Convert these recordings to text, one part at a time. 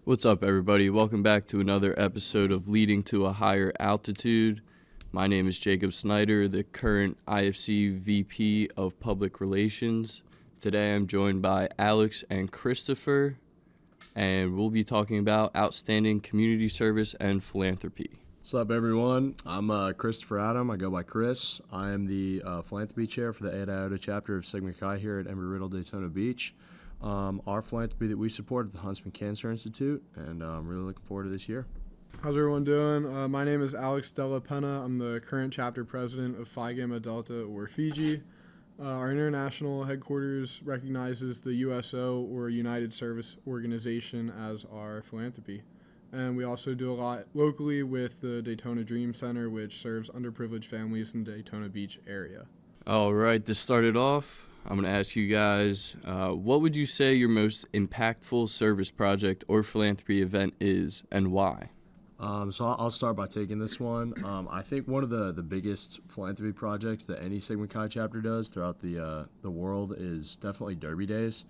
What's up, everybody? Welcome back to another episode of Leading to a Higher Altitude. My name is Jacob Snyder, the current IFC VP of Public Relations. Today I'm joined by Alex and Christopher, and we'll be talking about outstanding community service and philanthropy. What's up, everyone? I'm Christopher Adam. I go by Chris. I am the philanthropy chair for the Eta Iota chapter of Sigma Chi here at Embry-Riddle Daytona Beach. Our philanthropy that we support at the Huntsman Cancer Institute, and I'm really looking forward to this year. How's everyone doing? My name is Alex Della Penna. I'm the current chapter president of Phi Gamma Delta, or Fiji. Our international headquarters recognizes the USO, or United Service Organization, as our philanthropy. And we also do a lot locally with the Daytona Dream Center, which serves underprivileged families in the Daytona Beach area. All right, to start it off, I'm going to ask you guys, what would you say your most impactful service project or philanthropy event is, and why? So I'll start by taking this one. I think one of the biggest philanthropy projects that any Sigma Chi chapter does throughout the world is definitely Derby Days.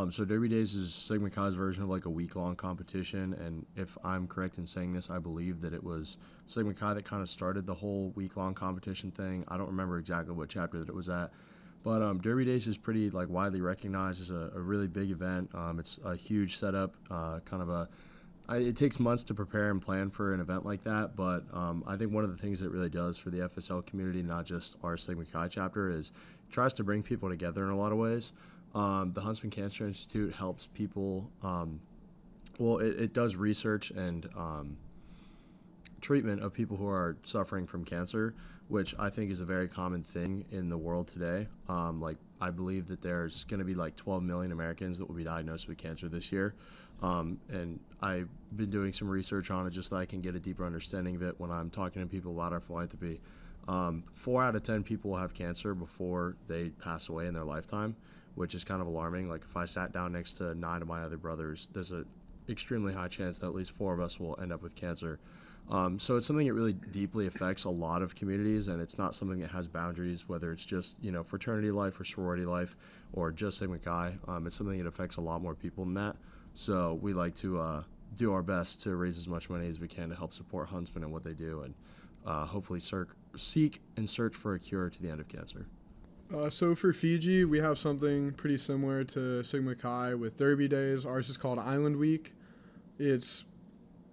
So Derby Days is Sigma Chi's version of like a week-long competition, and if I'm correct in saying this, I believe that it was Sigma Chi that kind of started the whole week-long competition thing. I don't remember exactly what chapter that it was at. But Derby Days is pretty widely recognized as a really big event. It's a huge setup, it takes months to prepare and plan for an event like that. But I think one of the things it really does for the FSL community, not just our Sigma Chi chapter, is it tries to bring people together in a lot of ways. The Huntsman Cancer Institute helps people. It does research and treatment of people who are suffering from cancer, which I think is a very common thing in the world today. I believe that there's going to be 12 million Americans that will be diagnosed with cancer this year. And I've been doing some research on it just so I can get a deeper understanding of it when I'm talking to people about our philanthropy. 4 out of 10 people will have cancer before they pass away in their lifetime, which is kind of alarming. If I sat down next to 9 of my other brothers, there's an extremely high chance that at least 4 of us will end up with cancer. So it's something that really deeply affects a lot of communities, and it's not something that has boundaries, whether it's just, fraternity life or sorority life or just Sigma Chi. It's something that affects a lot more people than that. So we like to do our best to raise as much money as we can to help support Huntsman and what they do, and hopefully seek and search for a cure to the end of cancer. So for Fiji, we have something pretty similar to Sigma Chi with Derby Days. Ours is called Island Week. It's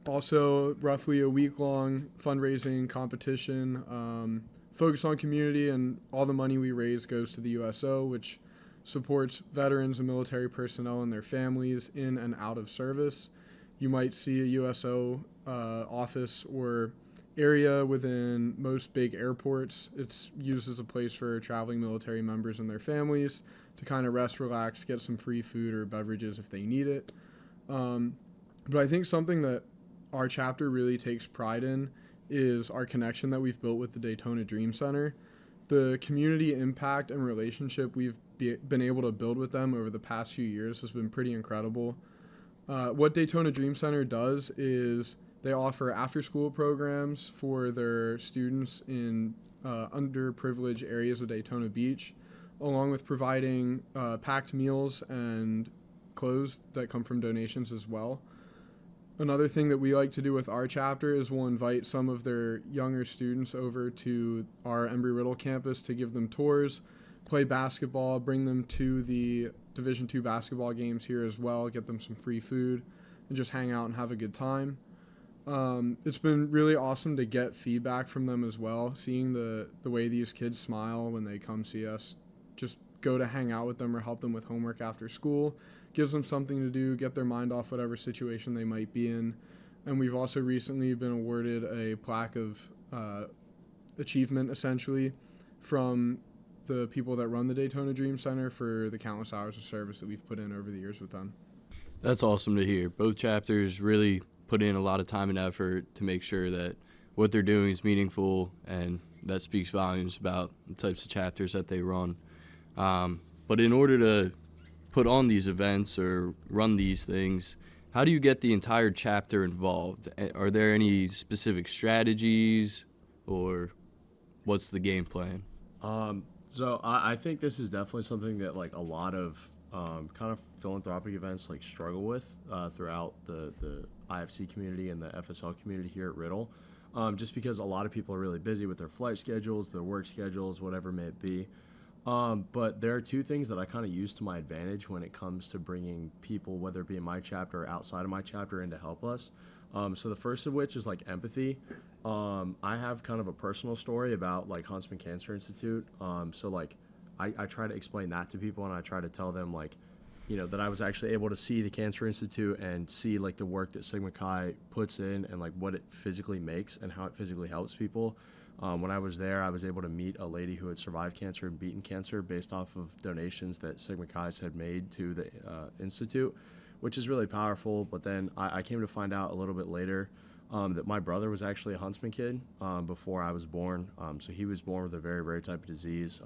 also roughly a week-long fundraising competition focused on community, and all the money we raise goes to the USO, which supports veterans and military personnel and their families in and out of service. You might see a USO office or area within most big airports. It's used as a place for traveling military members and their families to kind of rest, relax, get some free food or beverages if they need it. But I think something that our chapter really takes pride in is our connection that we've built with the Daytona Dream Center. The community impact and relationship we've been able to build with them over the past few years has been pretty incredible. What Daytona Dream Center does is they offer after-school programs for their students in underprivileged areas of Daytona Beach, along with providing packed meals and clothes that come from donations as well. Another thing that we like to do with our chapter is we'll invite some of their younger students over to our Embry-Riddle campus to give them tours, play basketball, bring them to the Division II basketball games here as well, get them some free food, and just hang out and have a good time. It's been really awesome to get feedback from them as well, seeing the way these kids smile when they come see us, just go to hang out with them or help them with homework after school, gives them something to do, get their mind off whatever situation they might be in. And we've also recently been awarded a plaque of achievement, essentially, from the people that run the Daytona Dream Center for the countless hours of service that we've put in over the years with them. That's awesome to hear. Both chapters really put in a lot of time and effort to make sure that what they're doing is meaningful, and that speaks volumes about the types of chapters that they run. But in order to put on these events or run these things, how do you get the entire chapter involved? Are there any specific strategies, or what's the game plan? So I think this is definitely something that a lot of kind of philanthropic events like struggle with throughout the IFC community and the FSL community here at Riddle, just because a lot of people are really busy with their flight schedules, their work schedules, whatever may it be. But there are two things that I kind of use to my advantage when it comes to bringing people, whether it be in my chapter or outside of my chapter, in to help us. So the first of which is like empathy. I have kind of a personal story about like Huntsman Cancer Institute. So like I try to explain that to people, and I try to tell them like, you know, that I was actually able to see the Cancer Institute and see like the work that Sigma Chi puts in and like what it physically makes and how it physically helps people. When I was there, I was able to meet a lady who had survived cancer and beaten cancer based off of donations that Sigma Chi's had made to the Institute, which is really powerful. But then I came to find out a little bit later that my brother was actually a Huntsman kid before I was born. So he was born with a very rare type of disease.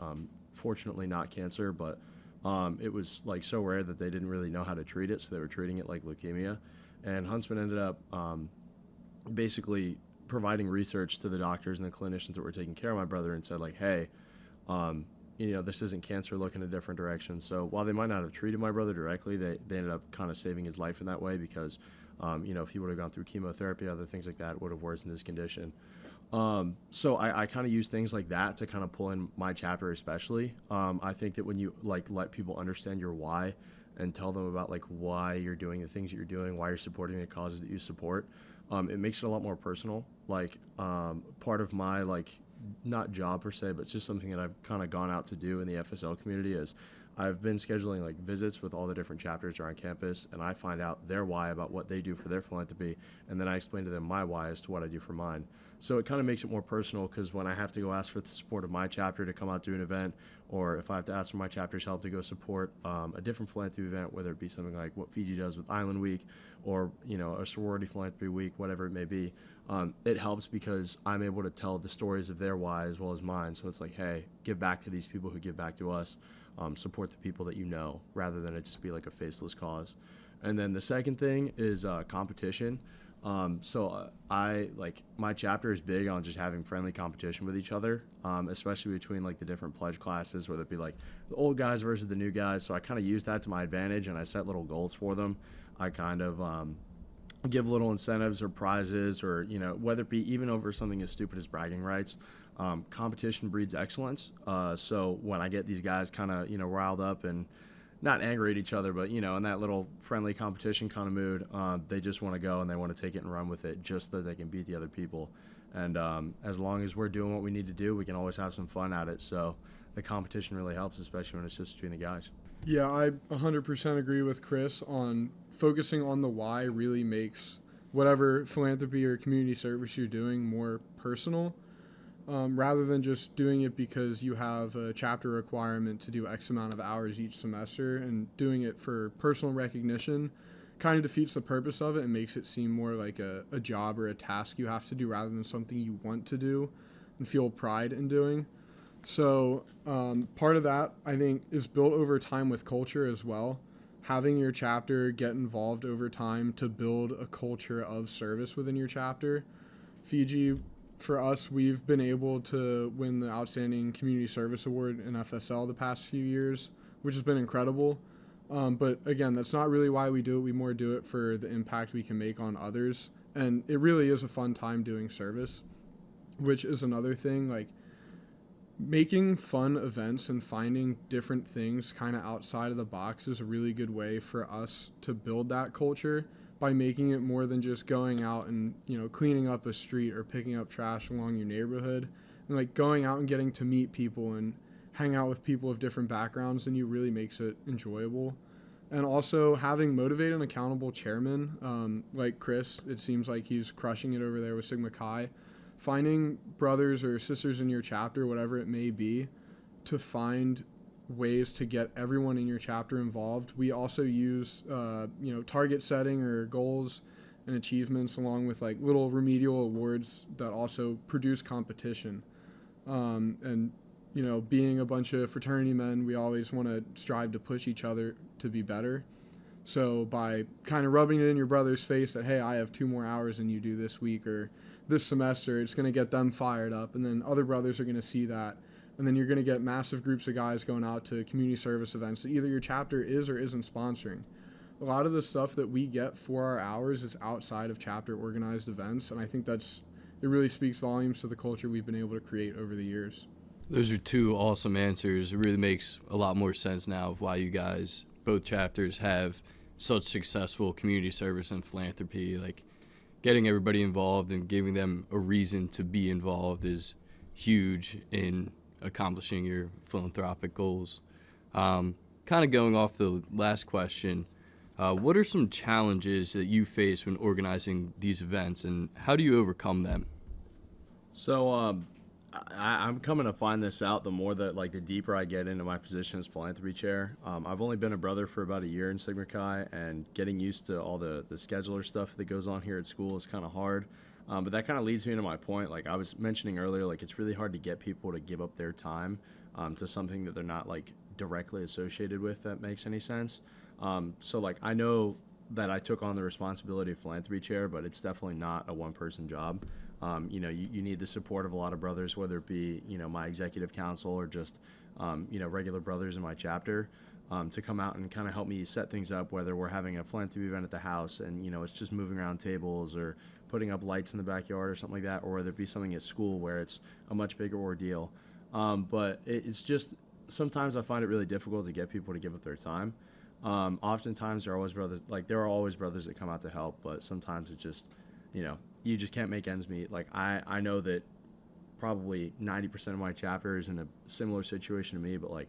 Fortunately not cancer, but it was like so rare that they didn't really know how to treat it, so they were treating it like leukemia. And Huntsman ended up basically providing research to the doctors and the clinicians that were taking care of my brother and said like, hey, you know, this isn't cancer, look in a different direction. So while they might not have treated my brother directly, they ended up kind of saving his life in that way because, you know, if he would have gone through chemotherapy, other things like that, it would have worsened his condition. So I kind of use things like that to kind of pull in my chapter especially. I think that when you like let people understand your why and tell them about like why you're doing the things that you're doing, why you're supporting the causes that you support, it makes it a lot more personal. Like part of my like not job per se, but it's just something that I've kind of gone out to do in the FSL community is I've been scheduling like visits with all the different chapters around campus, and I find out their why about what they do for their philanthropy, and then I explain to them my why as to what I do for mine. So it kind of makes it more personal because when I have to go ask for the support of my chapter to come out to an event, or if I have to ask for my chapter's help to go support a different philanthropy event, whether it be something like what Fiji does with Island Week or, you know, a sorority philanthropy week, whatever it may be, it helps because I'm able to tell the stories of their why as well as mine. So it's like, hey, give back to these people who give back to us, support the people that you know, rather than it just be like a faceless cause. And then the second thing is competition. So I like my chapter is big on just having friendly competition with each other, especially between like the different pledge classes, whether it be like the old guys versus the new guys. So I kind of use that to my advantage, and I set little goals for them. I kind of give little incentives or prizes, or, you know, whether it be even over something as stupid as bragging rights. Competition breeds excellence. So when I get these guys kind of, you know, riled up and not angry at each other, but, you know, in that little friendly competition kind of mood, they just want to go and they want to take it and run with it just so they can beat the other people. And as long as we're doing what we need to do, we can always have some fun at it. So the competition really helps, especially when it's just between the guys. Yeah, I 100% agree with Chris on focusing on the why really makes whatever philanthropy or community service you're doing more personal. Rather than just doing it because you have a chapter requirement to do X amount of hours each semester, and doing it for personal recognition kind of defeats the purpose of it and makes it seem more like a job or a task you have to do rather than something you want to do and feel pride in doing. So part of that, I think, is built over time with culture as well. Having your chapter get involved over time to build a culture of service within your chapter. Fiji, for us, we've been able to win the Outstanding Community Service Award in FSL the past few years, which has been incredible. But again, that's not really why we do it. We more do it for the impact we can make on others. And it really is a fun time doing service, which is another thing. Like, making fun events and finding different things kind of outside of the box is a really good way for us to build that culture, by making it more than just going out and, you know, cleaning up a street or picking up trash along your neighborhood, and like going out and getting to meet people and hang out with people of different backgrounds than you really makes it enjoyable. And also having motivated and accountable chairmen, like Chris, it seems like he's crushing it over there with Sigma Chi. Finding brothers or sisters in your chapter, whatever it may be, to find ways to get everyone in your chapter involved. We also use, target setting or goals and achievements, along with like little remedial awards that also produce competition. And, you know, being a bunch of fraternity men, we always want to strive to push each other to be better. So by kind of rubbing it in your brother's face that, hey, I have 2 more hours than you do this week or this semester, it's going to get them fired up. And then other brothers are going to see that And then you're going to get massive groups of guys going out to community service events that either your chapter is or isn't sponsoring. A lot of the stuff that we get for our hours is outside of chapter organized events, and I think it really speaks volumes to the culture we've been able to create over the years. Those are two awesome answers. It really makes a lot more sense now of why you guys, both chapters, have such successful community service and philanthropy. Like, getting everybody involved and giving them a reason to be involved is huge in accomplishing your philanthropic goals. Kind of going off the last question, what are some challenges that you face when organizing these events, and how do you overcome them? So I'm coming to find this out the more that, like, the deeper I get into my position as philanthropy chair. I've only been a brother for about a year in Sigma Chi, and getting used to all the scheduler stuff that goes on here at school is kind of hard. But that kind of leads me into my point. Like I was mentioning earlier, like, it's really hard to get people to give up their time to something that they're not, like, directly associated with, that makes any sense. So, like, I know that I took on the responsibility of philanthropy chair, but it's definitely not a one-person job. You need the support of a lot of brothers, whether it be, my executive council or just, regular brothers in my chapter, to come out and kind of help me set things up, whether we're having a philanthropy event at the house and, it's just moving around tables or putting up lights in the backyard or something like that, or whether it be something at school where it's a much bigger ordeal. But it's just, sometimes I find it really difficult to get people to give up their time. Oftentimes there are always brothers that come out to help, but sometimes it's just, you just can't make ends meet. Like, I know that probably 90% of my chapter is in a similar situation to me, but, like,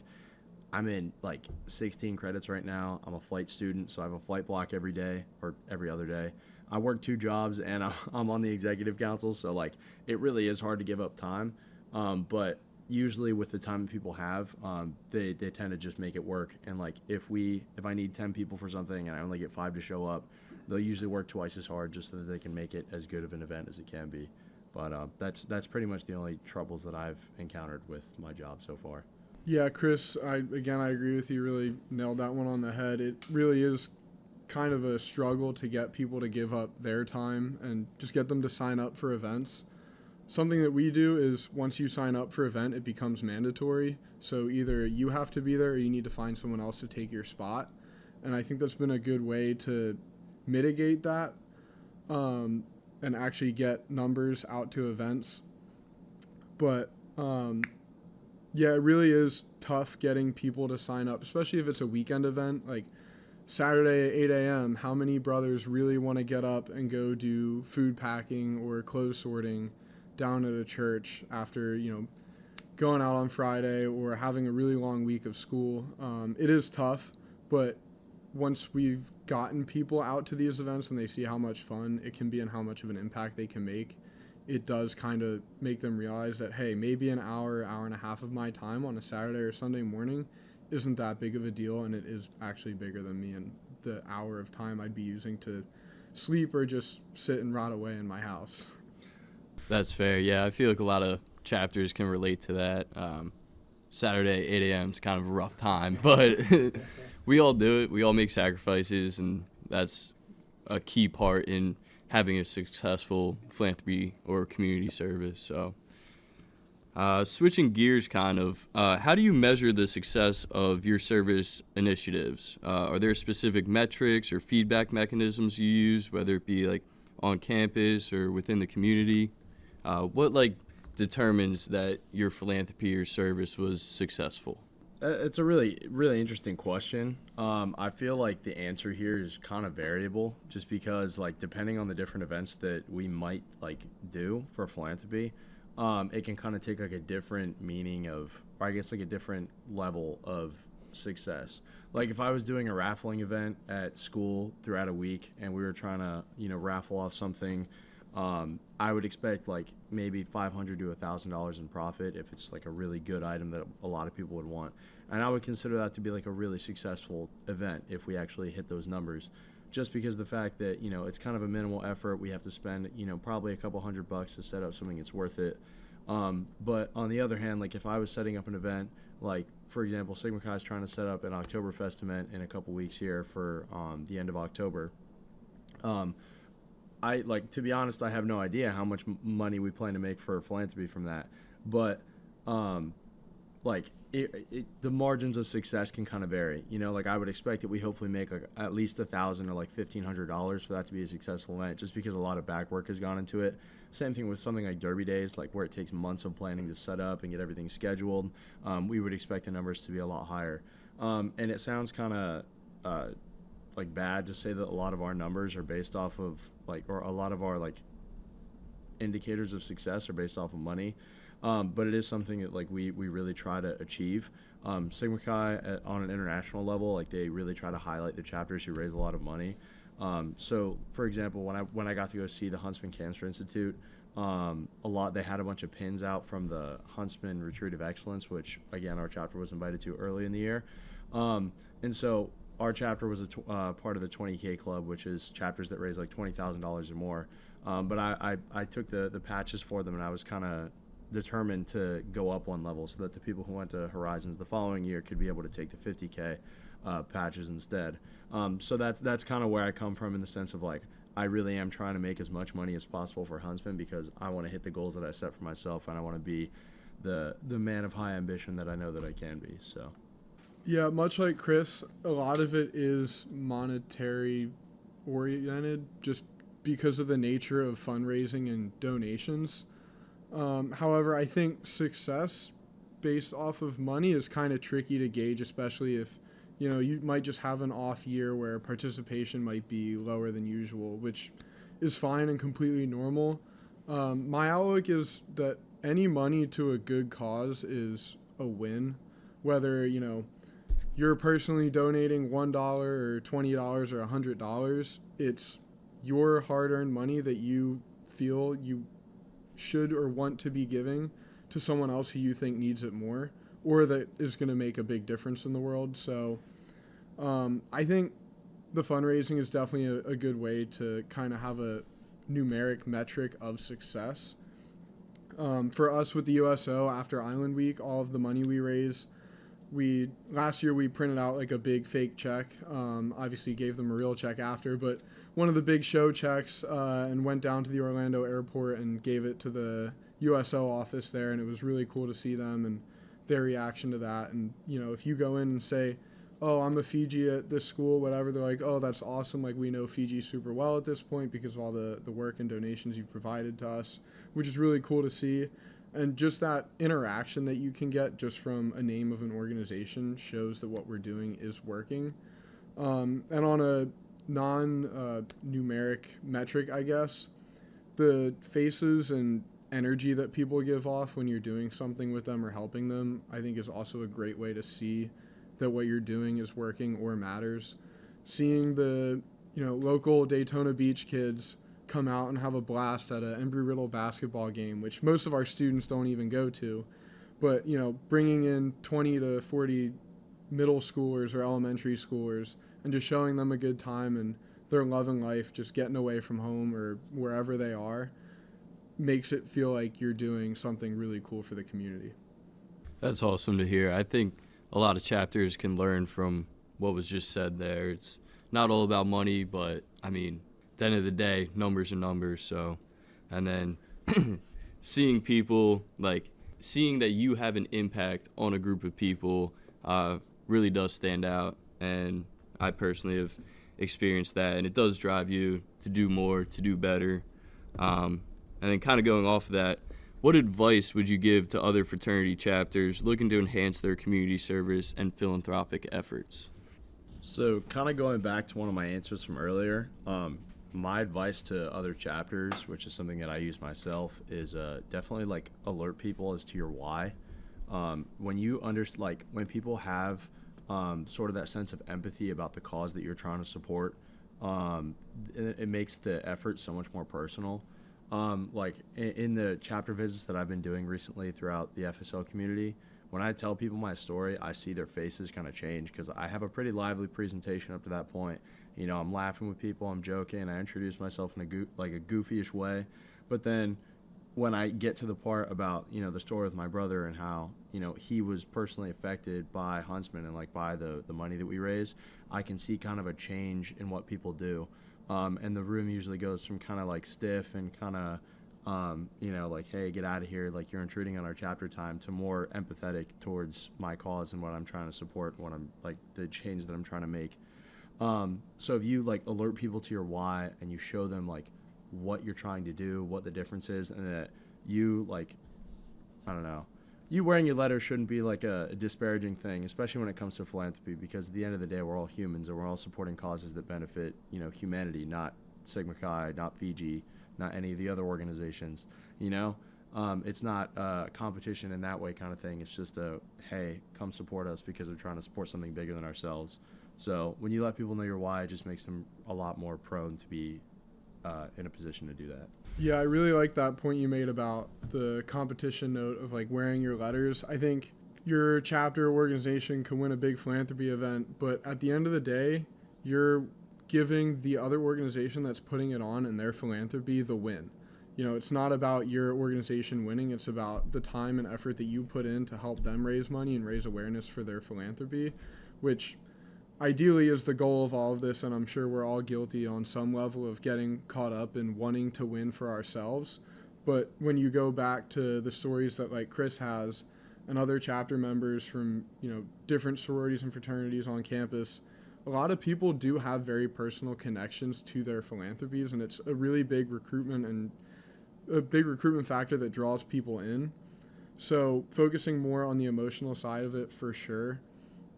I'm in, like, 16 credits right now. I'm a flight student, so I have a flight block every day or every other day. I work 2 jobs, and I'm on the executive council, so, like, it really is hard to give up time. But usually with the time that people have, they tend to just make it work. And, like, if I need 10 people for something and I only get 5 to show up, they'll usually work twice as hard just so that they can make it as good of an event as it can be. But that's pretty much the only troubles that I've encountered with my job so far. Yeah, Chris, I agree with you. Really nailed that one on the head. It really is kind of a struggle to get people to give up their time and just get them to sign up for events. Something that we do is once you sign up for an event, it becomes mandatory. So either you have to be there or you need to find someone else to take your spot. And I think that's been a good way to mitigate that and actually get numbers out to events. But yeah, it really is tough getting people to sign up, especially if it's a weekend event. Like Saturday at 8 a.m., how many brothers really want to get up and go do food packing or clothes sorting down at a church after, going out on Friday or having a really long week of school? It is tough, but once we've gotten people out to these events and they see how much fun it can be and how much of an impact they can make, it does kind of make them realize that, hey, maybe an hour and a half of my time on a Saturday or Sunday morning isn't that big of a deal, and it is actually bigger than me and the hour of time I'd be using to sleep or just sit and rot away in my house. That's fair. Yeah, I feel like a lot of chapters can relate to that. Saturday, 8 a.m. is kind of a rough time, but we all do it. We all make sacrifices, and that's a key part in having a successful philanthropy or community service. So switching gears kind of, how do you measure the success of your service initiatives? Are there specific metrics or feedback mechanisms you use, whether it be like on campus or within the community? What determines that your philanthropy or service was successful? It's a really, really interesting question. I feel like the answer here is kind of variable just because, like, depending on the different events that we might, do for philanthropy, it can kind of take, a different meaning of, or I guess, a different level of success. Like, if I was doing a raffling event at school throughout a week and we were trying to, raffle off something, I would expect maybe $500 to $1,000 in profit if it's a really good item that a lot of people would want. And I would consider that to be a really successful event if we actually hit those numbers, just because of the fact that, it's kind of a minimal effort. We have to spend, probably a couple $100 to set up something that's worth it. But on the other hand, if I was setting up an event, for example, Sigma Chi is trying to set up an Oktoberfest event in a couple weeks here for the end of October. To be honest, I have no idea how much money we plan to make for philanthropy from that. But like the margins of success can kind of vary. Like I would expect that we hopefully make like at least $1,000 or like $1,500 for that to be a successful event, just because a lot of back work has gone into it. Same thing with something like Derby Days, like where it takes months of planning to set up and get everything scheduled. We would expect the numbers to be a lot higher. And it sounds kind of like bad to say that a lot of our numbers are based off of or a lot of our like indicators of success are based off of money. But it is something that like we really try to achieve. Sigma Chi on an international level, like they really try to highlight the chapters who raise a lot of money. So for example, when I got to go see the Huntsman Cancer Institute, they had a bunch of pins out from the Huntsman Retreat of Excellence, which again our chapter was invited to early in the year. And so our chapter was part of the 20K Club, which is chapters that raise like $20,000 or more. But I took the patches for them, and I was kind of determined to go up one level so that the people who went to Horizons the following year could be able to take the 50K patches instead. So that's kind of where I come from, in the sense of like I really am trying to make as much money as possible for Huntsman, because I want to hit the goals that I set for myself, and I want to be the man of high ambition that I know that I can be. So Yeah, much like Chris, a lot of it is monetary oriented, just because of the nature of fundraising and donations. However, I think success based off of money is kind of tricky to gauge, especially if, you might just have an off year where participation might be lower than usual, which is fine and completely normal. My outlook is that any money to a good cause is a win, whether, you're personally donating $1 or $20 or $100. It's your hard-earned money that you feel you should or want to be giving to someone else who you think needs it more, or that is going to make a big difference in the world. So I think the fundraising is definitely a good way to kind of have a numeric metric of success. For us with the USO, after Island Week, all of the money we raise, last year we printed out like a big fake check. Obviously gave them a real check after, but one of the big show checks, and went down to the Orlando airport and gave it to the USO office there, and it was really cool to see them and their reaction to that. And if you go in and say, oh, I'm a Fiji at this school, whatever, they're like, oh, that's awesome, like we know Fiji super well at this point because of all the work and donations you've provided to us, which is really cool to see. And just that interaction that you can get just from a name of an organization shows that what we're doing is working. And on a non-numeric metric, I guess, the faces and energy that people give off when you're doing something with them or helping them, I think is also a great way to see that what you're doing is working or matters. Seeing the, local Daytona Beach kids come out and have a blast at an Embry-Riddle basketball game, which most of our students don't even go to, but bringing in 20 to 40 middle schoolers or elementary schoolers and just showing them a good time and they're loving life, just getting away from home or wherever they are, makes it feel like you're doing something really cool for the community. That's awesome to hear. I think a lot of chapters can learn from what was just said there. It's not all about money, but I mean, at the end of the day, numbers are numbers. So, and then seeing people, like seeing that you have an impact on a group of people really does stand out. And I personally have experienced that, and it does drive you to do more, to do better. And then kind of going off of that, what advice would you give to other fraternity chapters looking to enhance their community service and philanthropic efforts? So kind of going back to one of my answers from earlier, my advice to other chapters, which is something that I use myself, is definitely like alert people as to your why. When you when people have sort of that sense of empathy about the cause that you're trying to support, it makes the effort so much more personal. Like in the chapter visits that I've been doing recently throughout the FSL community, when I tell people my story, I see their faces kind of change because I have a pretty lively presentation up to that point. I'm laughing with people, I'm joking, I introduce myself in a goofy-ish way. But then when I get to the part about, the story with my brother and how, he was personally affected by Huntsman and like by the money that we raise, I can see kind of a change in what people do. And the room usually goes from kind of like stiff and kind of like, hey, get out of here, like you're intruding on our chapter time, to more empathetic towards my cause and what I'm trying to support, what I'm like the change that I'm trying to make. So if you like alert people to your why and you show them like what you're trying to do, what the difference is, and that you like, I don't know, you wearing your letter shouldn't be like a disparaging thing, especially when it comes to philanthropy, because at the end of the day, we're all humans and we're all supporting causes that benefit, humanity, not Sigma Chi, not Fiji, not any of the other organizations, It's not a competition in that way kind of thing. It's just hey, come support us because we're trying to support something bigger than ourselves. So when you let people know your why, it just makes them a lot more prone to be in a position to do that. Yeah, I really like that point you made about the competition note of like wearing your letters. I think your chapter organization can win a big philanthropy event, but at the end of the day, you're giving the other organization that's putting it on and their philanthropy the win. It's not about your organization winning. It's about the time and effort that you put in to help them raise money and raise awareness for their philanthropy, which ideally is the goal of all of this, and I'm sure we're all guilty on some level of getting caught up in wanting to win for ourselves. But when you go back to the stories that like Chris has and other chapter members from different sororities and fraternities on campus, a lot of people do have very personal connections to their philanthropies, and it's a really big recruitment factor that draws people in. So focusing more on the emotional side of it for sure.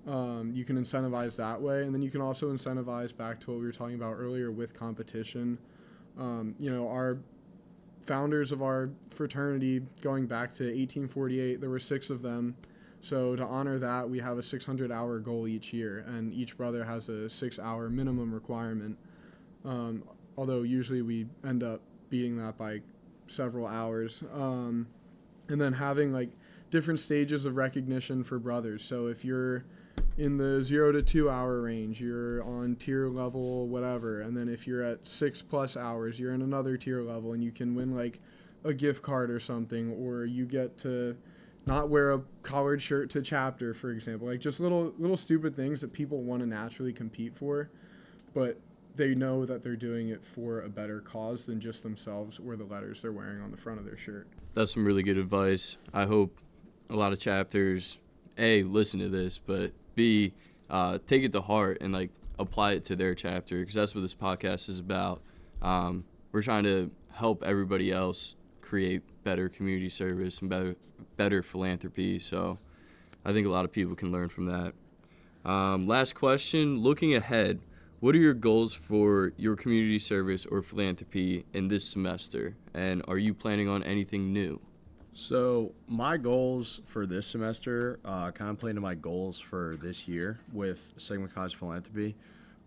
You can incentivize that way, and then you can also incentivize back to what we were talking about earlier with competition. Our founders of our fraternity, going back to 1848, there were 6 of them. So to honor that, we have a 600-hour goal each year, and each brother has a 6-hour minimum requirement. Although usually we end up beating that by several hours. And then having like different stages of recognition for brothers. So if you're in the 0 to 2 hour range, you're on tier level whatever, and then if you're at 6+ hours, you're in another tier level, and you can win like a gift card or something, or you get to not wear a collared shirt to chapter, for example. Like just little stupid things that people want to naturally compete for, but they know that they're doing it for a better cause than just themselves or the letters they're wearing on the front of their shirt. That's some really good advice. I hope a lot of chapters, A, listen to this, but B, take it to heart and like apply it to their chapter, because that's what this podcast is about. We're trying to help everybody else create better community service and better philanthropy. So I think a lot of people can learn from that. Last question, looking ahead, what are your goals for your community service or philanthropy in this semester? And are you planning on anything new? So my goals for this semester kind of play into my goals for this year with Sigma Chi's philanthropy.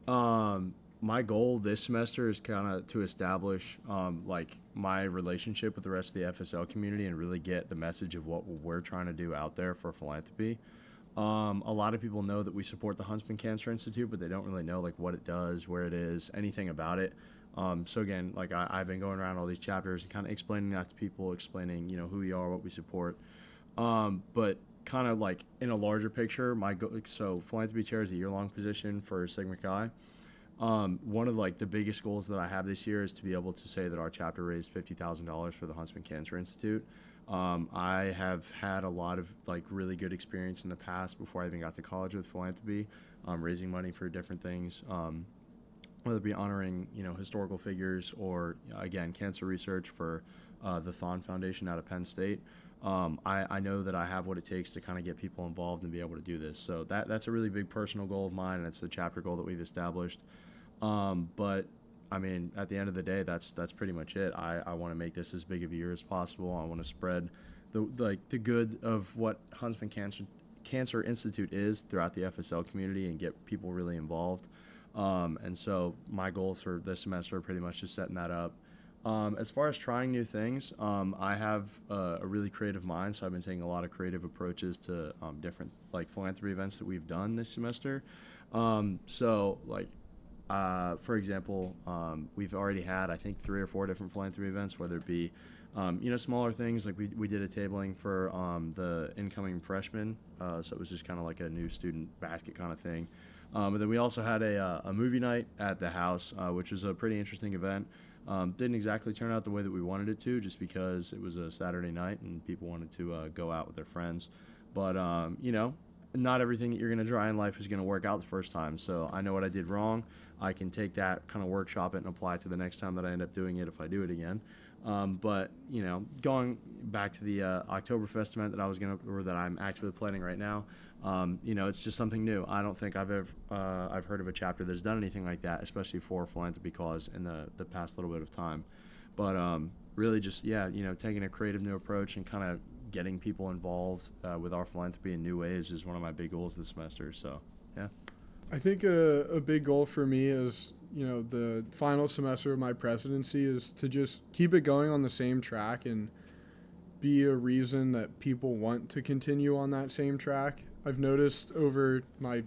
My goal this semester is kind of to establish like my relationship with the rest of the FSL community and really get the message of what we're trying to do out there for philanthropy. A lot of people know that we support the Huntsman Cancer Institute, but they don't really know like what it does, where it is, anything about it. So again, like I've been going around all these chapters and kind of explaining that to people, explaining, who we are, what we support. But kind of like in a larger picture, so philanthropy chair is a year-long position for Sigma Chi. One of like the biggest goals that I have this year is to be able to say that our chapter raised $50,000 for the Huntsman Cancer Institute. I have had a lot of like really good experience in the past before I even got to college with philanthropy, raising money for different things. Whether it be honoring, historical figures or, again, cancer research for the Thon Foundation out of Penn State. I know that I have what it takes to kind of get people involved and be able to do this. So that's a really big personal goal of mine, and it's a chapter goal that we've established. But, I mean, at the end of the day, that's pretty much it. I want to make this as big of a year as possible. I want to spread the good of what Huntsman Cancer Institute is throughout the FSL community and get people really involved. And so my goals for this semester are pretty much just setting that up. As far as trying new things, I have a really creative mind, so I've been taking a lot of creative approaches to different like philanthropy events that we've done this semester. For example, we've already had, I think, 3 or 4 different philanthropy events, whether it be, smaller things, like we did a tabling for the incoming freshmen, so it was just kind of like a new student basket kind of thing. And then we also had a movie night at the house, which was a pretty interesting event. Didn't exactly turn out the way that we wanted it to, just because it was a Saturday night and people wanted to go out with their friends. But, not everything that you're going to try in life is going to work out the first time. So I know what I did wrong. I can take that, kind of workshop it, and apply it to the next time that I end up doing it if I do it again. But, going back to the Oktoberfest event that I'm actually planning right now, it's just something new. I don't think I've heard of a chapter that's done anything like that, especially for a philanthropy cause in the past little bit of time. But really just, taking a creative new approach and kind of getting people involved with our philanthropy in new ways is one of my big goals this semester. So, yeah. I think a big goal for me is, the final semester of my presidency is to just keep it going on the same track and be a reason that people want to continue on that same track. I've noticed over my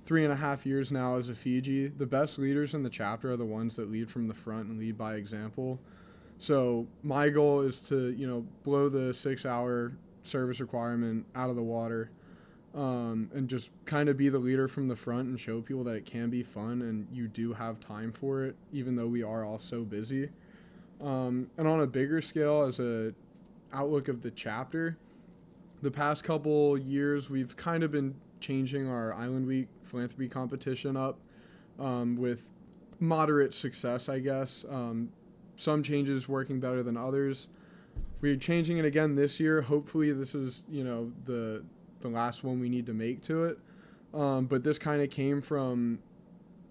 3.5 years now as a Fiji, the best leaders in the chapter are the ones that lead from the front and lead by example. So my goal is to, blow the 6-hour service requirement out of the water, and just kind of be the leader from the front and show people that it can be fun and you do have time for it, even though we are all so busy. And on a bigger scale, as a outlook of the chapter, the past couple years we've kind of been changing our Island Week philanthropy competition up, with moderate success, I guess. Some changes working better than others. We're changing it again this year. Hopefully this is, the last one we need to make to it. But this kind of came from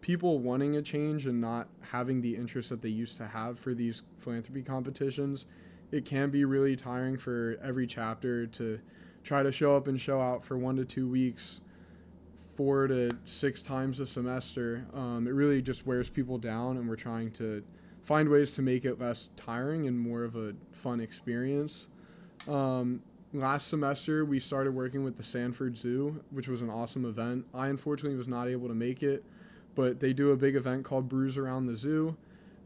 people wanting a change and not having the interest that they used to have for these philanthropy competitions. It can be really tiring for every chapter to try to show up and show out for 1 to 2 weeks, 4 to 6 times a semester. It really just wears people down, and we're trying to find ways to make it less tiring and more of a fun experience. Last semester, we started working with the Sanford Zoo, which was an awesome event. I unfortunately was not able to make it, but they do a big event called Brews Around the Zoo,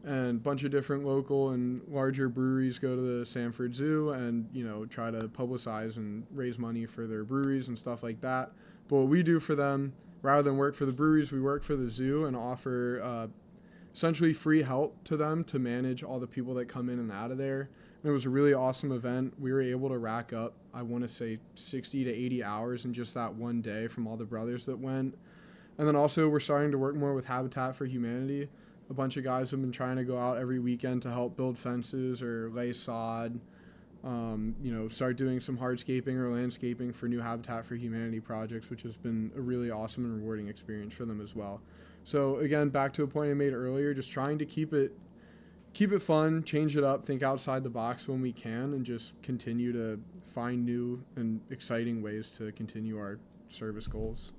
and a bunch of different local and larger breweries go to the Sanford Zoo and, try to publicize and raise money for their breweries and stuff like that. But what we do for them, rather than work for the breweries, we work for the zoo and offer essentially free help to them to manage all the people that come in and out of there. And it was a really awesome event. We were able to rack up, I want to say, 60 to 80 hours in just that one day from all the brothers that went. And then also we're starting to work more with Habitat for Humanity. A bunch of guys have been trying to go out every weekend to help build fences or lay sod, start doing some hardscaping or landscaping for new Habitat for Humanity projects, which has been a really awesome and rewarding experience for them as well. So again, back to a point I made earlier, just trying to keep it fun, change it up, think outside the box when we can, and just continue to find new and exciting ways to continue our service goals.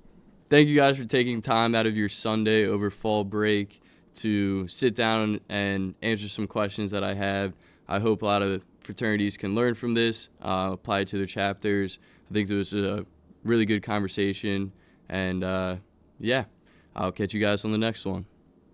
Thank you guys for taking time out of your Sunday over fall break to sit down and answer some questions that I have. I hope a lot of fraternities can learn from this, apply it to their chapters. I think it was a really good conversation, and I'll catch you guys on the next one.